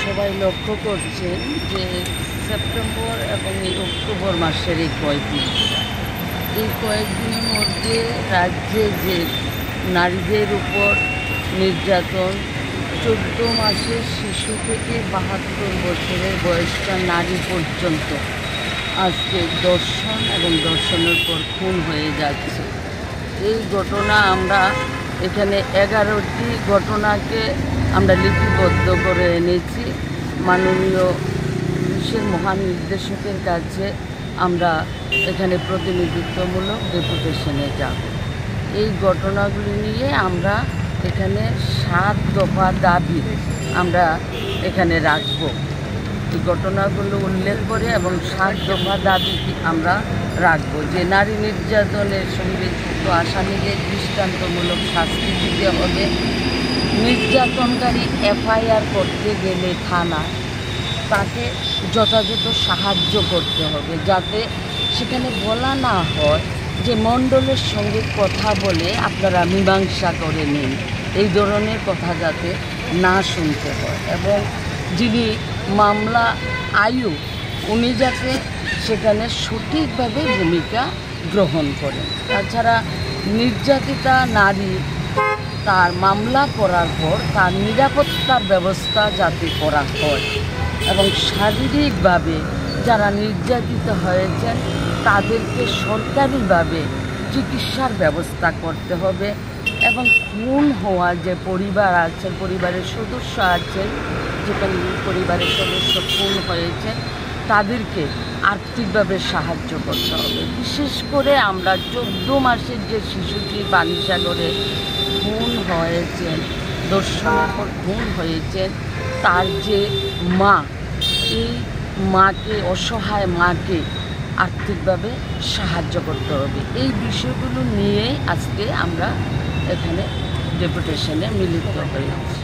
সবাই লক্ষ্য করছেন যে সেপ্টেম্বর এবং এই অক্টোবর মাসের এই কয়েকদিনের মধ্যে রাজ্যে যে নারীদের উপর নির্যাতন 14 মাসের শিশু থেকে 72 বছরের বয়স্কা নারী পর্যন্ত আজকে দর্শন এবং দর্শনের পর খুন হয়ে যাচ্ছে। এই ঘটনা আমরা এখানে 11টি ঘটনাকে আমরা লিপিবদ্ধ করে এনেছি। মাননীয় পুলিশের মহানির্দেশকের কাছে আমরা এখানে প্রতিনিধিত্বমূলক ডেপুটেশনে যাব। এই ঘটনাগুলি নিয়ে আমরা এখানে 7 দফা দাবি আমরা এখানে রাখব। এই ঘটনাগুলো উল্লেখ করে এবং 7 দফা দাবি আমরা রাখব যে নারী নির্যাতনের সঙ্গে যুক্ত আসামিদের দৃষ্টান্তমূলক শাস্তি দিতে হবে। নির্যাতনকারী FIR করতে গেলে থানা তাকে যথাযথ সাহায্য করতে হবে, যাতে সেখানে বলা না হয় যে মণ্ডলের সঙ্গে কথা বলে আপনারা মীমাংসা করে নিন। এই ধরনের কথা যাতে না শুনতে হয় এবং যিনি মামলা উনি যাতে সেখানে সঠিকভাবে ভূমিকা গ্রহণ করেন। তাছাড়া নির্যাতিতা নারী তার মামলা করার পর তার নিরাপত্তার ব্যবস্থা যাতে করা হয় এবং শারীরিকভাবে যারা নির্যাতিত হয়েছেন তাদেরকে সরকারিভাবে চিকিৎসার ব্যবস্থা করতে হবে এবং খুন হওয়া যে পরিবার আছে, পরিবারের সদস্য আছেন, যেখানে পরিবারের সদস্য খুন হয়েছেন তাদেরকে আর্থিকভাবে সাহায্য করতে হবে। বিশেষ করে আমরা 14 মাসের যে শিশুটি বালিসাগরে খুন হয়েছেন, ধর্ষণের পর খুন হয়েছেন, তার যে মা, এই মাকে, অসহায় মাকে আর্থিকভাবে সাহায্য করতে হবে। এই বিষয়গুলো নিয়ে আজকে আমরা এখানে ডেপুটেশনে মিলিত হয়েছি।